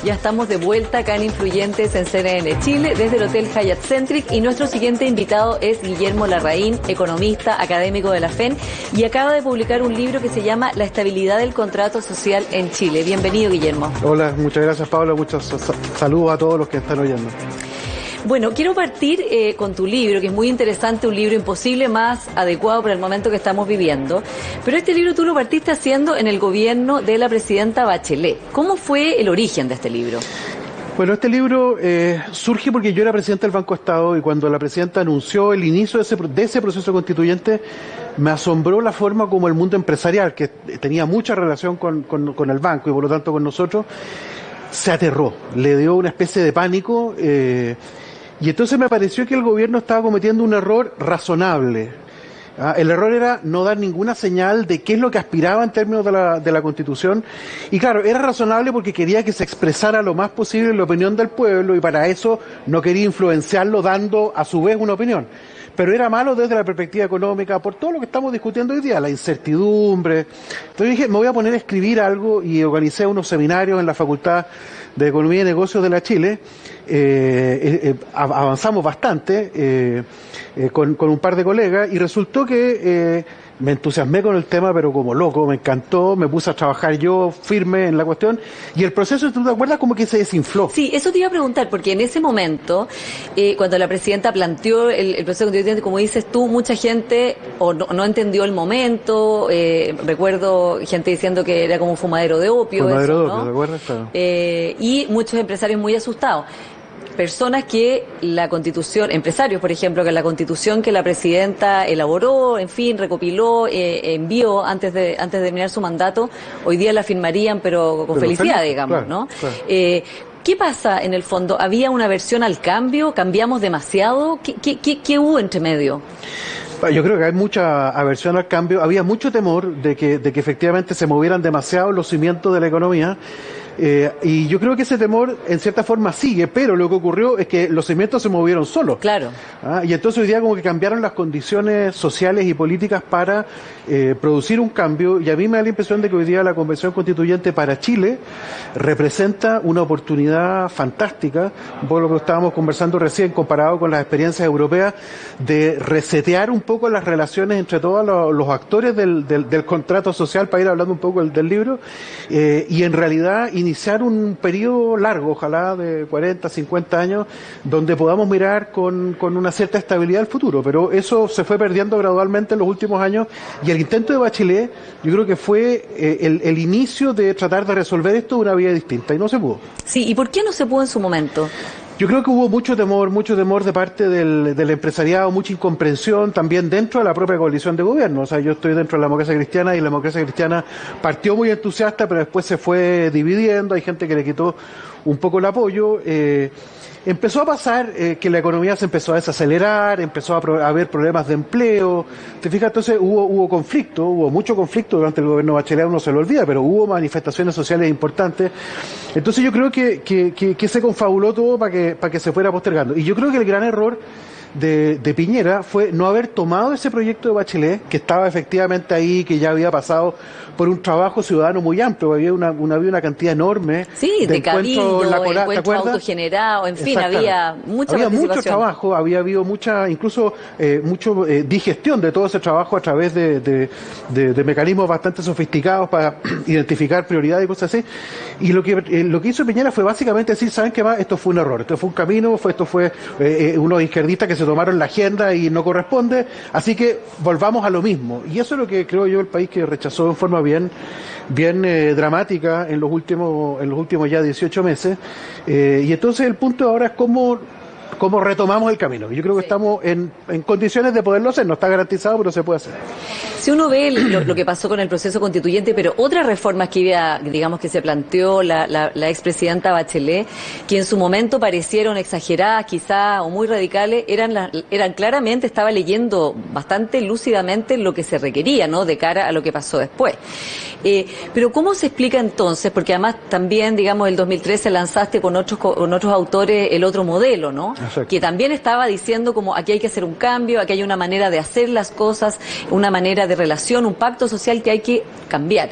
Ya estamos de vuelta acá en Influyentes en CNN Chile, desde el Hotel Hyatt Centric, y nuestro siguiente invitado es Guillermo Larraín, economista, académico de la FEN, y acaba de publicar un libro que se llama La estabilidad del contrato social en Chile. Bienvenido, Guillermo. Hola, muchas gracias, Paula, muchos saludos a todos los que están oyendo. Bueno, quiero partir con tu libro, que es muy interesante, un libro imposible más adecuado para el momento que estamos viviendo. Pero este libro tú lo partiste haciendo en el gobierno de la presidenta Bachelet. ¿Cómo fue el origen de este libro? Bueno, este libro surge porque yo era presidente del Banco Estado y cuando la presidenta anunció el inicio de ese proceso constituyente, me asombró la forma como el mundo empresarial, que tenía mucha relación con el banco y por lo tanto con nosotros, se aterró, le dio una especie de pánico. Y entonces me pareció que el gobierno estaba cometiendo un error razonable. El error era no dar ninguna señal de qué es lo que aspiraba en términos de la Constitución. Y claro, era razonable porque quería que se expresara lo más posible la opinión del pueblo y para eso no quería influenciarlo dando a su vez una opinión. Pero era malo desde la perspectiva económica, por todo lo que estamos discutiendo hoy día, la incertidumbre. Entonces dije, me voy a poner a escribir algo y organicé unos seminarios en la Facultad de Economía y Negocios de la Chile. Avanzamos bastante con un par de colegas y resultó que me entusiasmé con el tema, pero como loco, me encantó, me puse a trabajar yo firme en la cuestión y el proceso, ¿tú te acuerdas? Como que se desinfló. Sí, eso te iba a preguntar, porque en ese momento, cuando la presidenta planteó el proceso constituyente, como dices tú, mucha gente o no entendió el momento, recuerdo gente diciendo que era como un fumadero de opio. Fumadero eso, de opio, ¿no? ¿te acuerdas? Claro. Y muchos empresarios muy asustados. Personas que la Constitución, empresarios por ejemplo, que la Constitución que la presidenta elaboró, en fin, recopiló, envió antes de terminar su mandato, hoy día la firmarían pero con felicidad, digamos, claro, ¿no? Claro. ¿Qué pasa en el fondo? ¿Había una aversión al cambio? ¿Cambiamos demasiado? ¿Qué hubo entre medio? Yo creo que hay mucha aversión al cambio, había mucho temor de que efectivamente se movieran demasiado los cimientos de la economía. Y yo creo que ese temor en cierta forma sigue, pero lo que ocurrió es que los cimientos se movieron solos. Claro. Y entonces hoy día como que cambiaron las condiciones sociales y políticas para producir un cambio, y a mí me da la impresión de que hoy día la Convención Constituyente para Chile representa una oportunidad fantástica, un poco lo que estábamos conversando recién comparado con las experiencias europeas, de resetear un poco las relaciones entre todos los actores del contrato social, para ir hablando un poco del libro, y en realidad iniciar un periodo largo, ojalá de 40, 50 años, donde podamos mirar con una cierta estabilidad el futuro, pero eso se fue perdiendo gradualmente en los últimos años, y el intento de Bachelet, yo creo que fue el inicio de tratar de resolver esto de una vía distinta, y no se pudo. Sí, ¿y por qué no se pudo en su momento? Yo creo que hubo mucho temor de parte del empresariado, mucha incomprensión también dentro de la propia coalición de gobierno. O sea, yo estoy dentro de la Democracia Cristiana y la Democracia Cristiana partió muy entusiasta, pero después se fue dividiendo, hay gente que le quitó un poco el apoyo. Empezó a pasar que la economía se empezó a desacelerar, empezó a haber problemas de empleo. ¿Te fijas? Entonces hubo mucho conflicto durante el gobierno de Bachelet, uno se lo olvida, pero hubo manifestaciones sociales importantes. Entonces yo creo que se confabuló todo para que se fuera postergando. Y yo creo que el gran error de Piñera fue no haber tomado ese proyecto de Bachelet, que estaba efectivamente ahí, que ya había pasado por un trabajo ciudadano muy amplio, había una cantidad enorme de cabildo, encuentro autogenerado, en fin, había mucha participación. Mucho trabajo, había habido mucha digestión de todo ese trabajo a través de mecanismos bastante sofisticados para identificar prioridades y cosas así. Y lo que hizo Piñera fue básicamente decir, ¿saben qué más? Esto fue un error, esto fue un camino, esto fue unos izquierdistas que se tomaron la agenda y no corresponde, así que volvamos a lo mismo. Y eso es lo que creo yo el país que rechazó en forma bien dramática en los últimos ya 18 meses. Y entonces el punto ahora es cómo retomamos el camino. Yo creo que estamos en condiciones de poderlo hacer, no está garantizado, pero se puede hacer. Si uno ve lo que pasó con el proceso constituyente, pero otras reformas que se planteó la expresidenta Bachelet, que en su momento parecieron exageradas quizá o muy radicales, eran claramente, estaba leyendo bastante lúcidamente lo que se requería, ¿no?, de cara a lo que pasó después. Pero ¿cómo se explica entonces? Porque además también, digamos, el 2013 lanzaste con otros autores el otro modelo, ¿no? Exacto. Que también estaba diciendo como aquí hay que hacer un cambio, aquí hay una manera de hacer las cosas, una manera de relación, un pacto social que hay que cambiar.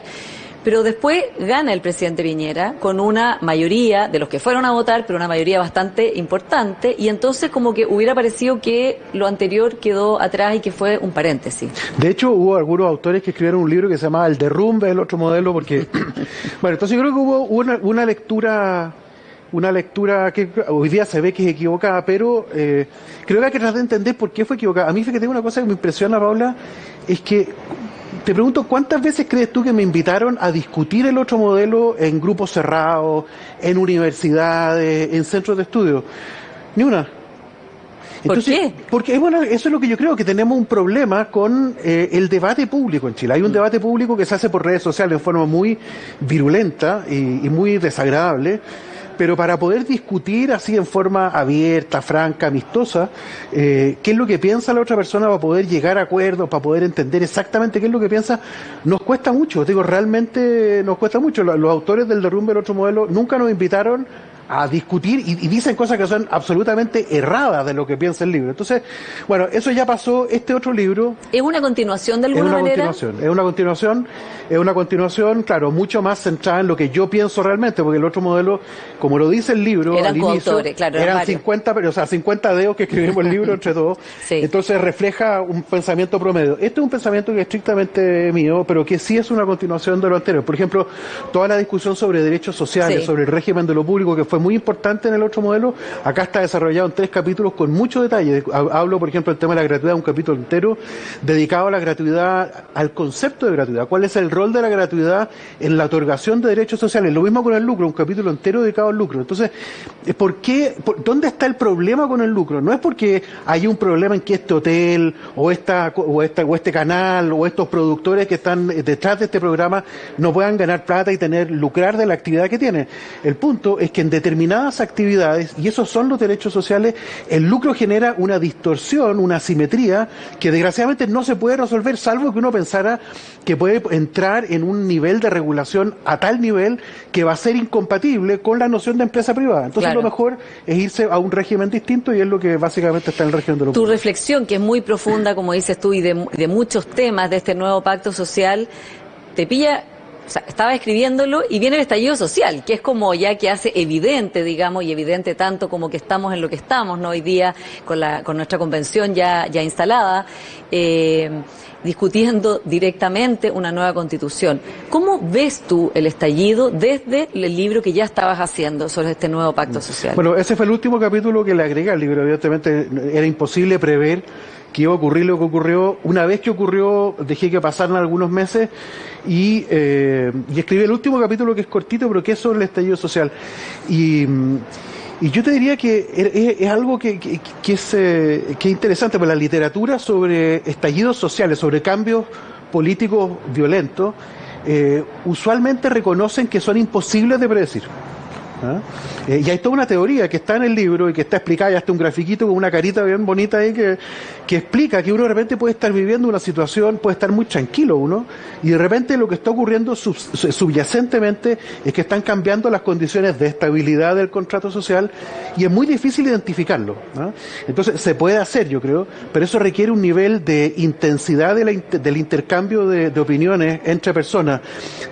Pero después gana el presidente Piñera con una mayoría de los que fueron a votar, pero una mayoría bastante importante, y entonces como que hubiera parecido que lo anterior quedó atrás y que fue un paréntesis. De hecho, hubo algunos autores que escribieron un libro que se llamaba El derrumbe del otro modelo, porque, bueno, entonces yo creo que hubo una lectura que hoy día se ve que es equivocada, pero creo que hay que tratar de entender por qué fue equivocada. A mí, fíjate, una cosa que me impresiona, Paula, es que te pregunto, ¿cuántas veces crees tú que me invitaron a discutir el otro modelo en grupos cerrados, en universidades, en centros de estudio? Ni una. Entonces, ¿por qué? Porque bueno, eso es lo que yo creo, que tenemos un problema con el debate público en Chile. Hay un debate público que se hace por redes sociales de forma muy virulenta y muy desagradable, pero para poder discutir así en forma abierta, franca, amistosa, qué es lo que piensa la otra persona, para poder llegar a acuerdos, para poder entender exactamente qué es lo que piensa, nos cuesta mucho. Digo, realmente nos cuesta mucho. Los autores del derrumbe del otro modelo nunca nos invitaron a discutir y dicen cosas que son absolutamente erradas de lo que piensa el libro. Entonces, bueno, eso ya pasó. Este otro libro ¿Es una continuación de alguna manera? Es una continuación, claro, mucho más centrada en lo que yo pienso realmente, porque el otro modelo, como lo dice el libro, Eran al inicio, coautores, claro, eran varios. 50 dedos que escribimos el libro entre todos. Sí. Entonces refleja un pensamiento promedio. Este es un pensamiento que es estrictamente mío, pero que sí es una continuación de lo anterior. Por ejemplo, toda la discusión sobre derechos sociales, Sí. sobre el régimen de lo público, que fue muy importante en el otro modelo, acá está desarrollado en 3 capítulos con mucho detalle. Hablo, por ejemplo, del tema de la gratuidad, un capítulo entero dedicado a la gratuidad, al concepto de gratuidad. ¿Cuál es el rol de la gratuidad en la otorgación de derechos sociales? Lo mismo con el lucro, un capítulo entero dedicado al lucro. Entonces, ¿dónde está el problema con el lucro? No es porque hay un problema en que este hotel o este canal o estos productores que están detrás de este programa no puedan ganar plata y lucrar de la actividad que tienen. El punto es que en determinadas actividades, y esos son los derechos sociales, el lucro genera una distorsión, una asimetría que desgraciadamente no se puede resolver, salvo que uno pensara que puede entrar en un nivel de regulación a tal nivel que va a ser incompatible con la noción de empresa privada. Entonces, Claro. lo mejor es irse a un régimen distinto, y es lo que básicamente está en el régimen de lo Tu público. reflexión, que es muy profunda, como dices tú, y de muchos temas de este nuevo pacto social, te pilla. O sea, estaba escribiéndolo y viene el estallido social, que es como ya que hace evidente, digamos, y evidente tanto como que estamos en lo que estamos, ¿no? Hoy día con nuestra convención ya instalada, discutiendo directamente una nueva constitución. ¿Cómo ves tú el estallido desde el libro que ya estabas haciendo sobre este nuevo pacto social? Bueno, ese fue el último capítulo que le agregué al libro. Evidentemente era imposible prever que iba a ocurrir lo que ocurrió. Una vez que ocurrió, dejé que pasaran algunos meses y escribí el último capítulo, que es cortito, pero que es sobre el estallido social. Y yo te diría que es algo que es interesante, porque la literatura sobre estallidos sociales, sobre cambios políticos violentos, usualmente reconocen que son imposibles de predecir. ¿Ah? Y hay toda una teoría que está en el libro y que está explicada, y hasta un grafiquito con una carita bien bonita ahí que explica que uno de repente puede estar viviendo una situación, puede estar muy tranquilo uno, y de repente lo que está ocurriendo subyacentemente es que están cambiando las condiciones de estabilidad del contrato social, y es muy difícil identificarlo, ¿no? Entonces se puede hacer, yo creo, pero eso requiere un nivel de intensidad del intercambio de opiniones entre personas,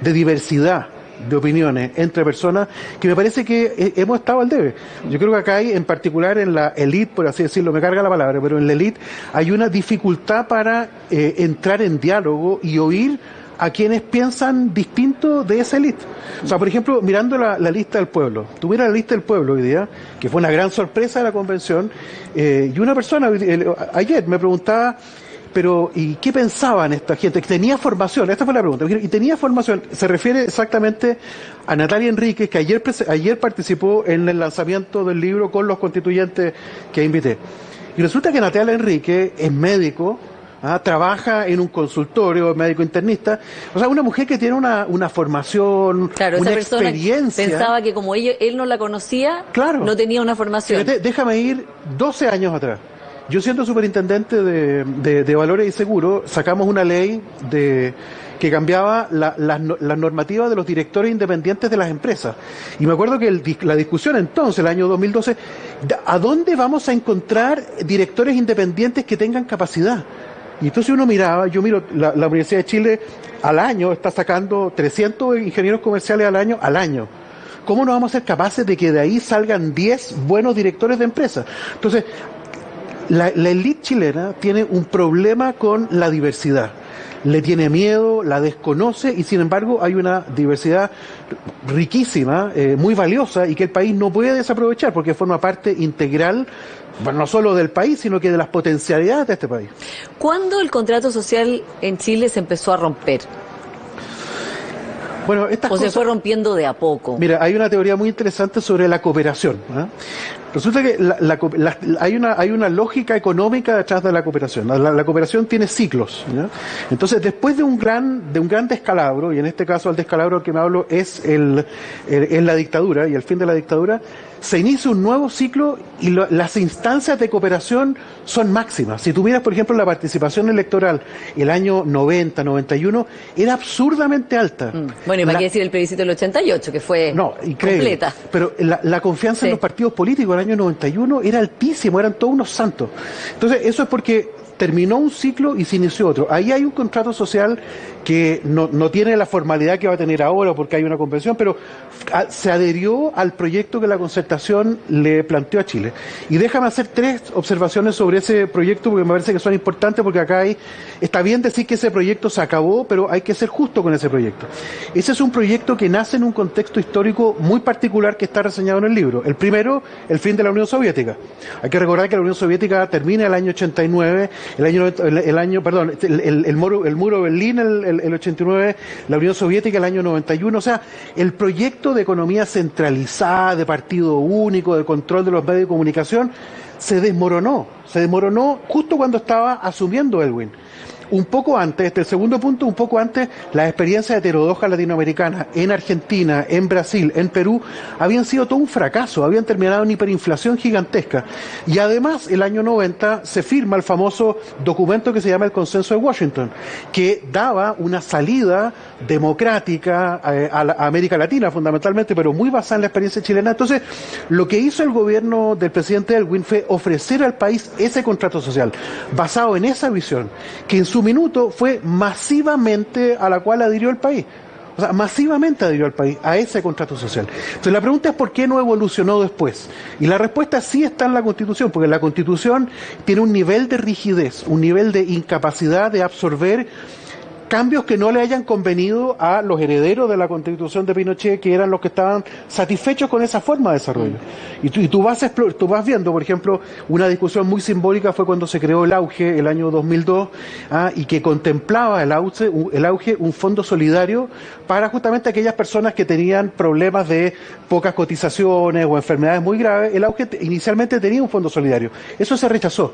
de diversidad de opiniones entre personas, que me parece que hemos estado al debe. Yo creo que acá hay, en particular en la élite, por así decirlo, me carga la palabra, pero en la élite hay una dificultad para entrar en diálogo y oír a quienes piensan distinto de esa élite. O sea, por ejemplo, mirando la lista del pueblo. Tú miras la lista del pueblo hoy día, que fue una gran sorpresa de la convención, y una persona ayer me preguntaba, pero ¿y qué pensaban esta gente? Que tenía formación, esta fue la pregunta, y tenía formación, se refiere exactamente a Natalia Enríquez, que ayer participó en el lanzamiento del libro con los constituyentes que invité. Y resulta que Natalia Enríquez es médico, trabaja en un consultorio, es médico internista, o sea, una mujer que tiene una formación, Claro, una esa persona experiencia. pensaba que como él no la conocía, Claro. no tenía una formación. Fíjate, déjame ir 12 años atrás. Yo, siendo superintendente de Valores y Seguros, sacamos una ley que cambiaba las normativas de los directores independientes de las empresas. Y me acuerdo que la discusión entonces, el año 2012, ¿a dónde vamos a encontrar directores independientes que tengan capacidad? Y entonces uno miraba, yo miro, la Universidad de Chile al año está sacando 300 ingenieros comerciales al año. ¿Cómo no vamos a ser capaces de que de ahí salgan 10 buenos directores de empresas? Entonces, la élite chilena tiene un problema con la diversidad. Le tiene miedo, la desconoce y sin embargo hay una diversidad riquísima, muy valiosa y que el país no puede desaprovechar porque forma parte integral, bueno, no solo del país, sino que de las potencialidades de este país. ¿Cuándo el contrato social en Chile se empezó a romper? Bueno, estas ¿O cosas, se fue rompiendo de a poco? Mira, hay una teoría muy interesante sobre la cooperación, ¿eh? Resulta que hay una lógica económica detrás de la cooperación. La cooperación tiene ciclos, ¿ya? Entonces, después de un gran descalabro, y en este caso el descalabro que me hablo es la dictadura y el fin de la dictadura, se inicia un nuevo ciclo y las instancias de cooperación son máximas. Si tú miras, por ejemplo, la participación electoral el año 90, 91, era absurdamente alta. Bueno, y para qué decir el plebiscito del 88, que fue completa. Pero la confianza en los partidos políticos en el año 91 era altísimo, eran todos unos santos. Entonces, eso es porque terminó un ciclo y se inició otro. Ahí hay un contrato social que no tiene la formalidad que va a tener ahora porque hay una convención, pero se adherió al proyecto que la Concertación le planteó a Chile. Y déjame hacer 3 observaciones sobre ese proyecto porque me parece que son importantes porque acá está bien decir que ese proyecto se acabó, pero hay que ser justo con ese proyecto. Ese es un proyecto que nace en un contexto histórico muy particular que está reseñado en el libro. El primero, el fin de la Unión Soviética. Hay que recordar que la Unión Soviética termina el año 89, el muro de Berlín el 89, la Unión Soviética el año 91, o sea, el proyecto de economía centralizada, de partido único, de control de los medios de comunicación, se desmoronó justo cuando estaba asumiendo Elwin. Un poco antes, el segundo punto, un poco antes, las experiencias heterodoxas latinoamericanas en Argentina, en Brasil, en Perú, habían sido todo un fracaso, habían terminado en hiperinflación gigantesca. Y además, el año 90 se firma el famoso documento que se llama el Consenso de Washington, que daba una salida democrática a América Latina, fundamentalmente, pero muy basada en la experiencia chilena. Entonces, lo que hizo el gobierno del presidente Elwin fue ofrecer al país ese contrato social, basado en esa visión, que en su minuto fue masivamente a la cual adhirió el país. O sea, masivamente adhirió al país a ese contrato social. Entonces la pregunta es ¿por qué no evolucionó después? Y la respuesta sí está en la Constitución, porque la Constitución tiene un nivel de rigidez, un nivel de incapacidad de absorber cambios que no le hayan convenido a los herederos de la Constitución de Pinochet, que eran los que estaban satisfechos con esa forma de desarrollo. Y tú vas viendo, por ejemplo, una discusión muy simbólica fue cuando se creó el AUGE, el año 2002, y que contemplaba el AUGE un fondo solidario para justamente aquellas personas que tenían problemas de pocas cotizaciones o enfermedades muy graves. El AUGE inicialmente tenía un fondo solidario. Eso se rechazó.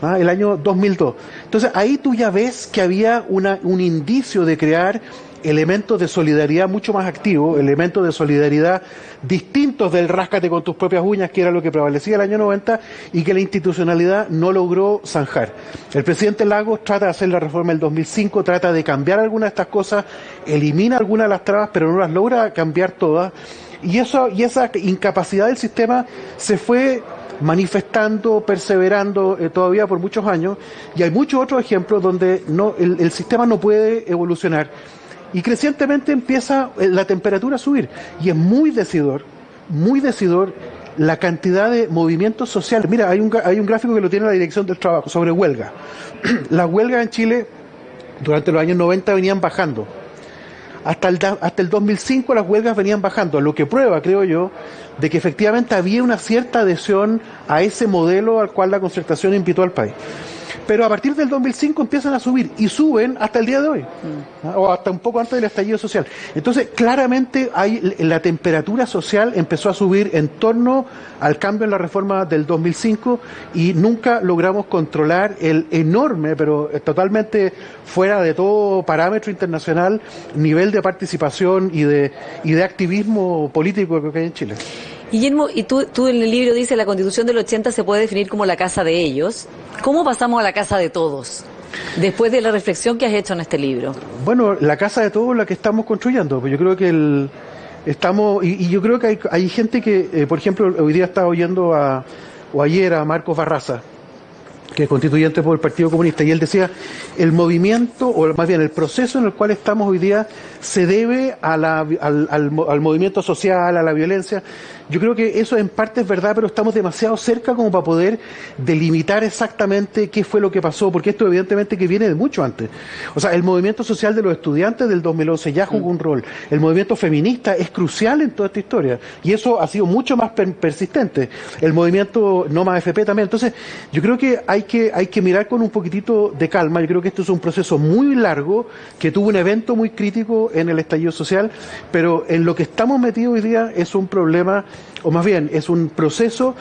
El año 2002. Entonces ahí tú ya ves que había un indicio de crear elementos de solidaridad mucho más activos, elementos de solidaridad distintos del ráscate con tus propias uñas, que era lo que prevalecía el año 90 y que la institucionalidad no logró zanjar. El presidente Lagos trata de hacer la reforma del 2005, trata de cambiar algunas de estas cosas, elimina algunas de las trabas, pero no las logra cambiar todas. Y esa incapacidad del sistema se fue manifestando, perseverando todavía por muchos años, y hay muchos otros ejemplos donde el sistema no puede evolucionar y crecientemente empieza la temperatura a subir y es muy decidor la cantidad de movimientos sociales. Mira, hay un gráfico que lo tiene la Dirección del Trabajo sobre huelga. Las huelgas en Chile durante los años 90 venían bajando. Hasta el 2005 las huelgas venían bajando, lo que prueba, creo yo, de que efectivamente había una cierta adhesión a ese modelo al cual la Concertación invitó al país. Pero a partir del 2005 empiezan a subir y suben hasta el día de hoy, o hasta un poco antes del estallido social. Entonces, claramente la temperatura social empezó a subir en torno al cambio en la reforma del 2005 y nunca logramos controlar el enorme, pero totalmente fuera de todo parámetro internacional, nivel de participación y de activismo político que hay en Chile. Guillermo, y tú en el libro dices la Constitución del 80 se puede definir como la casa de ellos. ¿Cómo pasamos a la casa de todos? Después de la reflexión que has hecho en este libro. Bueno, la casa de todos es la que estamos construyendo. Yo creo que yo creo que hay gente que, por ejemplo, hoy día estaba oyendo o ayer a Marcos Barraza, que es constituyente por el Partido Comunista, y él decía, el movimiento, o más bien el proceso en el cual estamos hoy día, se debe a al movimiento social, a la violencia. Yo creo que eso en parte es verdad, pero estamos demasiado cerca como para poder delimitar exactamente qué fue lo que pasó, porque esto evidentemente que viene de mucho antes. O sea, el movimiento social de los estudiantes del 2011 ya jugó un rol. El movimiento feminista es crucial en toda esta historia, y eso ha sido mucho más persistente. El movimiento No Más AFP también. Entonces, yo creo que hay que mirar con un poquitito de calma. Yo creo que esto es un proceso muy largo, que tuvo un evento muy crítico en el estallido social, pero en lo que estamos metidos hoy día es un problema, o más bien, es un proceso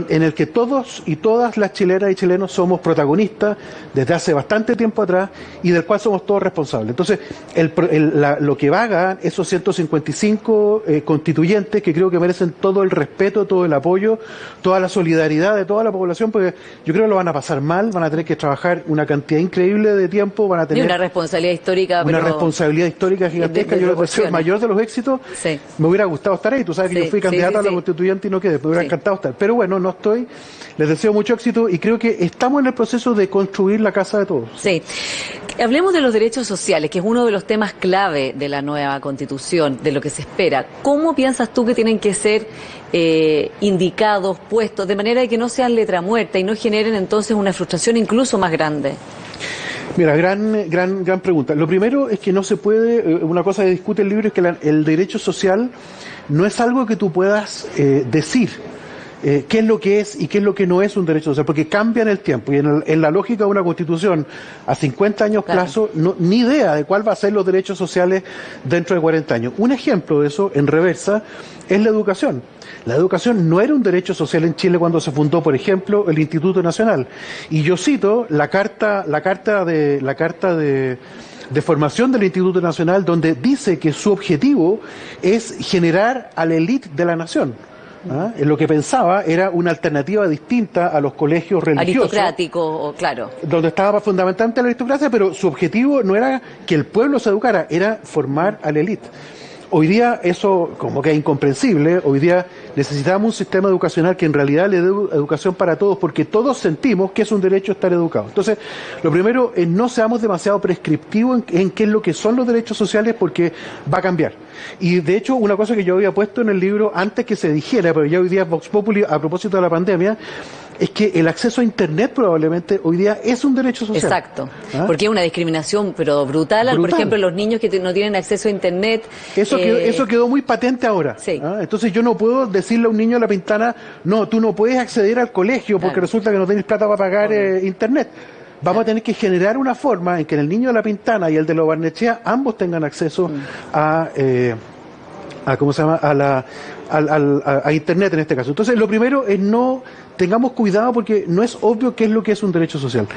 en el que todos y todas las chilenas y chilenos somos protagonistas desde hace bastante tiempo atrás y del cual somos todos responsables. Entonces, lo que hagan esos 155 constituyentes, que creo que merecen todo el respeto, todo el apoyo, toda la solidaridad de toda la población, porque yo creo que lo van a pasar mal, van a tener que trabajar una cantidad increíble de tiempo, van a tener... Y una responsabilidad histórica, una responsabilidad histórica gigantesca. Yo creo que el mayor de los éxitos. Sí. Me hubiera gustado estar ahí, tú sabes que yo fui candidato a la constituyente y no quedé, me hubiera encantado estar, pero bueno, no estoy. Les deseo mucho éxito y creo que estamos en el proceso de construir la casa de todos. Sí. Hablemos de los derechos sociales, que es uno de los temas clave de la nueva Constitución, de lo que se espera. ¿Cómo piensas tú que tienen que ser indicados, puestos, de manera de que no sean letra muerta y no generen entonces una frustración incluso más grande? Mira, gran pregunta. Lo primero es que no se puede, una cosa que discute el libro es que el derecho social no es algo que tú puedas decir. Qué es lo que es y qué es lo que no es un derecho social, porque cambia en el tiempo, y en la lógica de una constitución a 50 años plazo, ni idea de cuál va a ser los derechos sociales dentro de 40 años. Un ejemplo de eso, en reversa, es la educación. La educación no era un derecho social en Chile cuando se fundó, por ejemplo, el Instituto Nacional. Y yo cito la carta de formación del Instituto Nacional, donde dice que su objetivo es generar a la élite de la nación. Lo que pensaba era una alternativa distinta a los colegios religiosos. Aristocrático, claro. Donde estaba fundamentalmente la aristocracia, pero su objetivo no era que el pueblo se educara, era formar a la élite. Hoy día eso como que es incomprensible. Hoy día necesitamos un sistema educacional que en realidad le dé educación para todos, porque todos sentimos que es un derecho estar educados. Entonces, lo primero es no seamos demasiado prescriptivos en qué es lo que son los derechos sociales, porque va a cambiar. Y de hecho, una cosa que yo había puesto en el libro antes que se dijera, pero ya hoy día Vox Populi, a propósito de la pandemia, es que el acceso a Internet probablemente hoy día es un derecho social. Exacto, porque es una discriminación pero brutal. Por ejemplo, los niños que no tienen acceso a Internet. Eso quedó muy patente ahora. Sí. Entonces yo no puedo decirle a un niño de La Pintana, no, tú no puedes acceder al colegio porque resulta que no tienes plata para pagar Internet. Vamos a tener que generar una forma en que el niño de La Pintana y el de Lo Barnechea ambos tengan acceso a ¿cómo se llama? A Internet en este caso. Entonces, lo primero es no tengamos cuidado, porque no es obvio qué es lo que es un derecho social.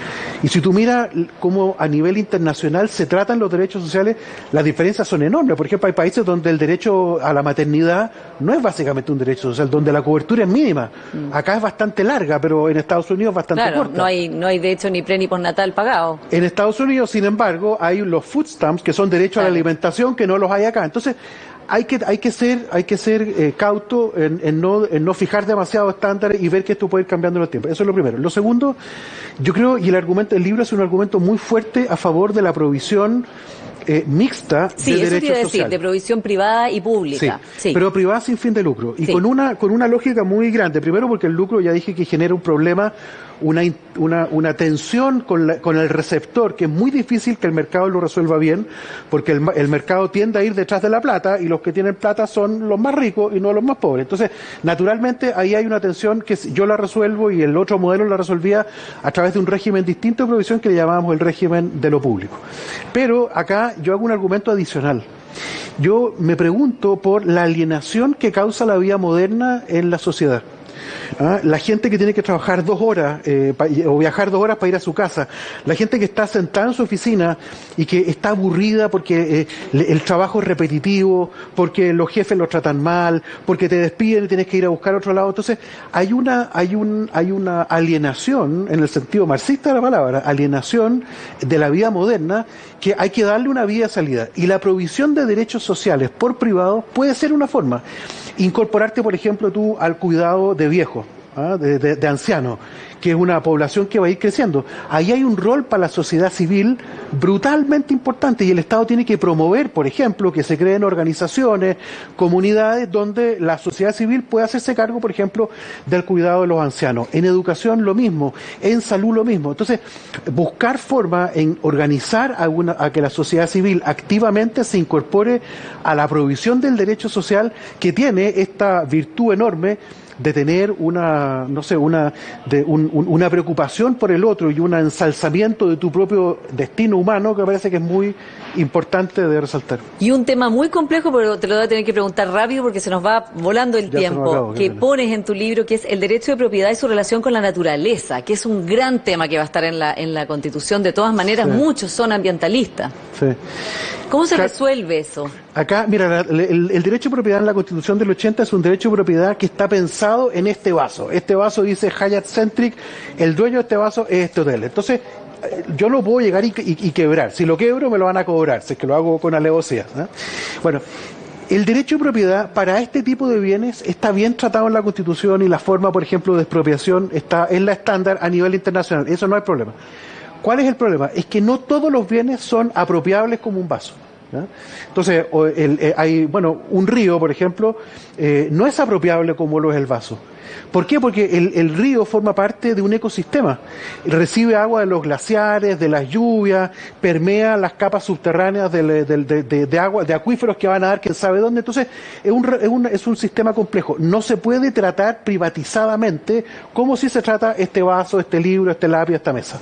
Y si tú miras cómo a nivel internacional se tratan los derechos sociales, las diferencias son enormes. Por ejemplo, hay países donde el derecho a la maternidad no es básicamente un derecho social, donde la cobertura es mínima. Acá es bastante larga, pero en Estados Unidos es bastante corta. No hay de hecho ni pre ni postnatal pagado. En Estados Unidos, sin embargo, hay los food stamps, que son derechos a la alimentación, que no los hay acá. Entonces, hay que ser cauto en no fijar demasiado estándares y ver que esto puede ir cambiando en el tiempo. Eso es lo primero. Lo segundo, yo creo, y el libro es un argumento muy fuerte a favor de la provisión mixta de derechos sociales. De provisión privada y pública. Sí, pero privada sin fin de lucro. Y con una lógica muy grande. Primero porque el lucro, ya dije, que genera un problema, una tensión con el receptor, que es muy difícil que el mercado lo resuelva bien, porque el mercado tiende a ir detrás de la plata, y los que tienen plata son los más ricos y no los más pobres. Entonces, naturalmente, ahí hay una tensión que yo la resuelvo, y el otro modelo la resolvía a través de un régimen distinto de provisión que le llamábamos el régimen de lo público. Pero acá yo hago un argumento adicional. Yo me pregunto por la alienación que causa la vida moderna en la sociedad. La gente que tiene que trabajar 2 horas o viajar 2 horas para ir a su casa, la gente que está sentada en su oficina y que está aburrida porque el trabajo es repetitivo, porque los jefes los tratan mal, porque te despiden y tienes que ir a buscar a otro lado. Entonces hay una alienación, en el sentido marxista de la palabra, alienación de la vida moderna, que hay que darle una vía de salida. Y la provisión de derechos sociales por privado puede ser una forma. Incorporarte, por ejemplo, tú al cuidado de viejos, de ancianos, que es una población que va a ir creciendo. Ahí hay un rol para la sociedad civil brutalmente importante y el Estado tiene que promover, por ejemplo, que se creen organizaciones, comunidades donde la sociedad civil pueda hacerse cargo, por ejemplo, del cuidado de los ancianos. En educación lo mismo, en salud lo mismo. Entonces, buscar forma en organizar a que la sociedad civil activamente se incorpore a la provisión del derecho social que tiene esta virtud enorme de tener una preocupación por el otro y un ensalzamiento de tu propio destino humano, que me parece que es muy importante de resaltar. Y un tema muy complejo, pero te lo voy a tener que preguntar rápido porque se nos va volando el tiempo, que pones en tu libro, que es el derecho de propiedad y su relación con la naturaleza, que es un gran tema que va a estar en la Constitución. De todas maneras, sí. Muchos son ambientalistas. Sí. ¿Cómo se resuelve eso? Acá, mira, el derecho de propiedad en la Constitución del 80 es un derecho de propiedad que está pensado en este vaso. Este vaso dice Hyatt Centric, el dueño de este vaso es este hotel. Entonces, yo no puedo llegar y quebrar. Si lo quebro, me lo van a cobrar, si es que lo hago con alevosía, ¿no? Bueno, el derecho de propiedad para este tipo de bienes está bien tratado en la Constitución y la forma, por ejemplo, de expropiación está en la estándar a nivel internacional. Eso no hay problema. ¿Cuál es el problema? Es que no todos los bienes son apropiables como un vaso, ¿no? Entonces, un río, por ejemplo, no es apropiable como lo es el vaso. ¿Por qué? Porque el río forma parte de un ecosistema. Recibe agua de los glaciares, de las lluvias, permea las capas subterráneas de agua, de acuíferos que van a dar quién sabe dónde. Entonces, es un sistema complejo. No se puede tratar privatizadamente como si se trata este vaso, este libro, este lápiz, esta mesa.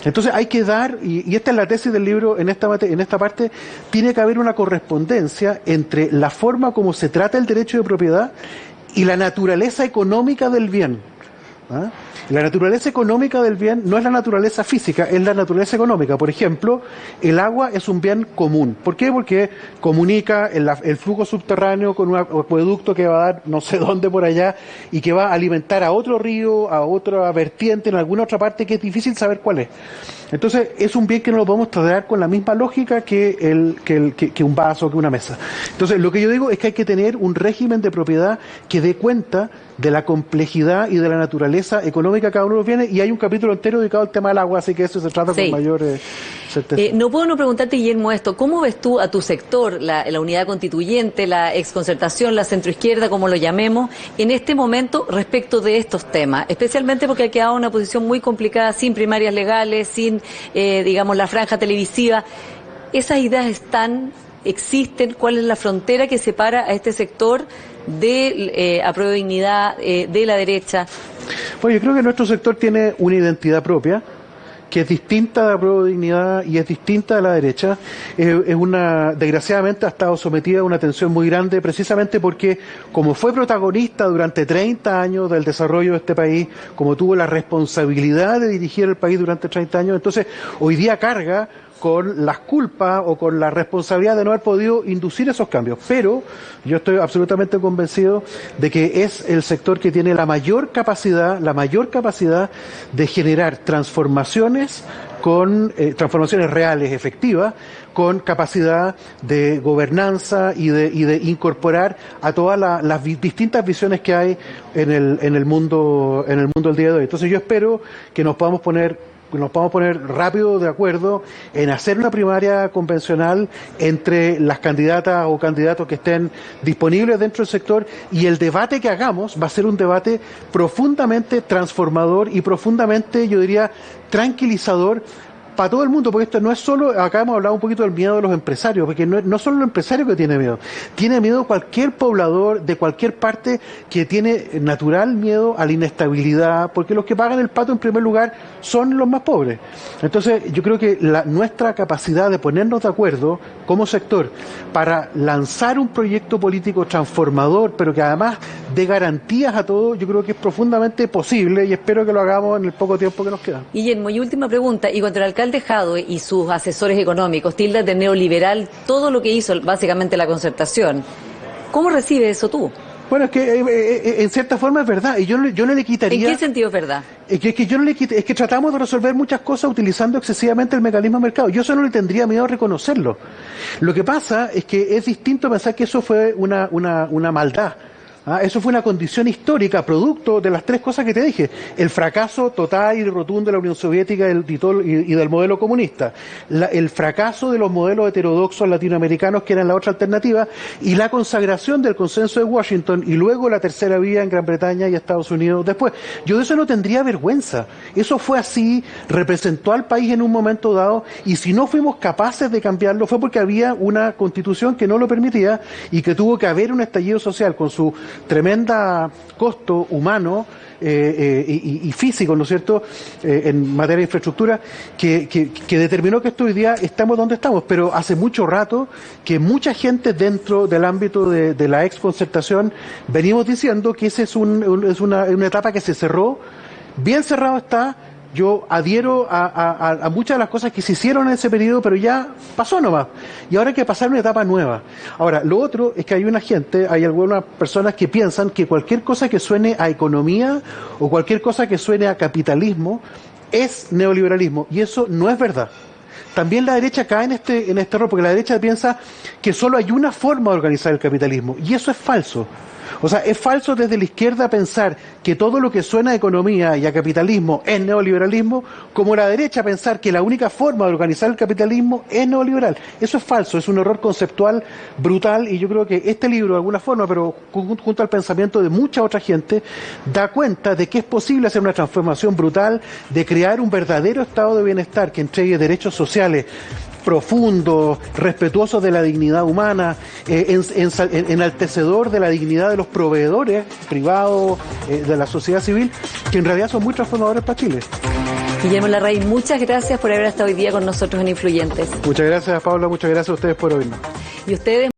Entonces, hay que dar, y esta es la tesis del libro, en esta parte, tiene que haber una correspondencia entre la forma como se trata el derecho de propiedad y la naturaleza económica del bien. ¿Ah? La naturaleza económica del bien no es la naturaleza física, es la naturaleza económica. Por ejemplo, el agua es un bien común. ¿Por qué? Porque comunica el flujo subterráneo con un acueducto que va a dar no sé dónde por allá y que va a alimentar a otro río, a otra vertiente en alguna otra parte que es difícil saber cuál es. Entonces, es un bien que no lo podemos tratar con la misma lógica que un vaso, que una mesa. Entonces, lo que yo digo es que hay que tener un régimen de propiedad que dé cuenta de la complejidad y de la naturaleza económica de cada uno de los bienes, y hay un capítulo entero dedicado al tema del agua, así que eso se trata con mayor certeza. No puedo no preguntarte, Guillermo, esto. ¿Cómo ves tú a tu sector, la unidad constituyente, la exconcertación, la centroizquierda, como lo llamemos, en este momento respecto de estos temas? Especialmente porque ha quedado una posición muy complicada, sin primarias legales, sin, la franja televisiva. ¿Esas ideas existen? ¿Cuál es la frontera que separa a este sector de Apruebo Dignidad, de la derecha? Bueno, yo creo que nuestro sector tiene una identidad propia, que es distinta de Apruebo Dignidad y es distinta de la derecha. Desgraciadamente ha estado sometida a una tensión muy grande, precisamente porque, como fue protagonista durante 30 años del desarrollo de este país, como tuvo la responsabilidad de dirigir el país durante 30 años, entonces hoy día carga con las culpas o con la responsabilidad de no haber podido inducir esos cambios. Pero yo estoy absolutamente convencido de que es el sector que tiene la mayor capacidad de generar transformaciones reales, efectivas, con capacidad de gobernanza y de incorporar a todas las distintas visiones que hay en el mundo del día de hoy. Entonces yo espero que nos podamos poner rápido de acuerdo en hacer una primaria convencional entre las candidatas o candidatos que estén disponibles dentro del sector, y el debate que hagamos va a ser un debate profundamente transformador y profundamente, yo diría, tranquilizador para todo el mundo, porque esto no es solo, acá hemos hablado un poquito del miedo de los empresarios, porque no solo el empresario que tiene miedo cualquier poblador de cualquier parte que tiene natural miedo a la inestabilidad, porque los que pagan el pato en primer lugar son los más pobres. Entonces yo creo que nuestra capacidad de ponernos de acuerdo como sector para lanzar un proyecto político transformador, pero que además dé garantías a todos, yo creo que es profundamente posible, y espero que lo hagamos en el poco tiempo que nos queda. Guillermo, y última pregunta, y contra el alcalde Jadwe y sus asesores económicos tildan de neoliberal todo lo que hizo básicamente la Concertación. ¿Cómo recibes eso tú? Bueno, es que en cierta forma es verdad, y yo no le quitaría... ¿En qué sentido es verdad? Es que tratamos de resolver muchas cosas utilizando excesivamente el mecanismo de mercado. Yo solo le tendría miedo a reconocerlo. Lo que pasa es que es distinto pensar que eso fue una maldad. Eso fue una condición histórica, producto de las tres cosas que te dije. El fracaso total y rotundo de la Unión Soviética y del modelo comunista. El fracaso de los modelos heterodoxos latinoamericanos, que eran la otra alternativa, y la consagración del consenso de Washington, y luego la tercera vía en Gran Bretaña y Estados Unidos después. Yo de eso no tendría vergüenza. Eso fue así, representó al país en un momento dado, y si no fuimos capaces de cambiarlo fue porque había una constitución que no lo permitía y que tuvo que haber un estallido social con su tremenda costo humano y físico, ¿no es cierto?, en materia de infraestructura, que determinó que hoy día estamos donde estamos, pero hace mucho rato que mucha gente dentro del ámbito de la exconcertación venimos diciendo que esa es una etapa que se cerró, bien cerrado está. Yo adhiero a muchas de las cosas que se hicieron en ese periodo, pero ya pasó nomás. Y ahora hay que pasar una etapa nueva. Ahora, lo otro es que hay algunas personas que piensan que cualquier cosa que suene a economía o cualquier cosa que suene a capitalismo es neoliberalismo. Y eso no es verdad. También la derecha cae en este error, porque la derecha piensa que solo hay una forma de organizar el capitalismo. Y eso es falso. O sea, es falso desde la izquierda pensar que todo lo que suena a economía y a capitalismo es neoliberalismo, como la derecha pensar que la única forma de organizar el capitalismo es neoliberal. Eso es falso, es un error conceptual brutal, y yo creo que este libro, de alguna forma, pero junto al pensamiento de mucha otra gente, da cuenta de que es posible hacer una transformación brutal, de crear un verdadero estado de bienestar que entregue derechos sociales profundo, respetuoso de la dignidad humana, enaltecedor de la dignidad de los proveedores privados, de la sociedad civil, que en realidad son muy transformadores para Chile. Guillermo Larraín, muchas gracias por haber estado hoy día con nosotros en Influyentes. Muchas gracias, Paula, muchas gracias a ustedes por oírnos. Y ustedes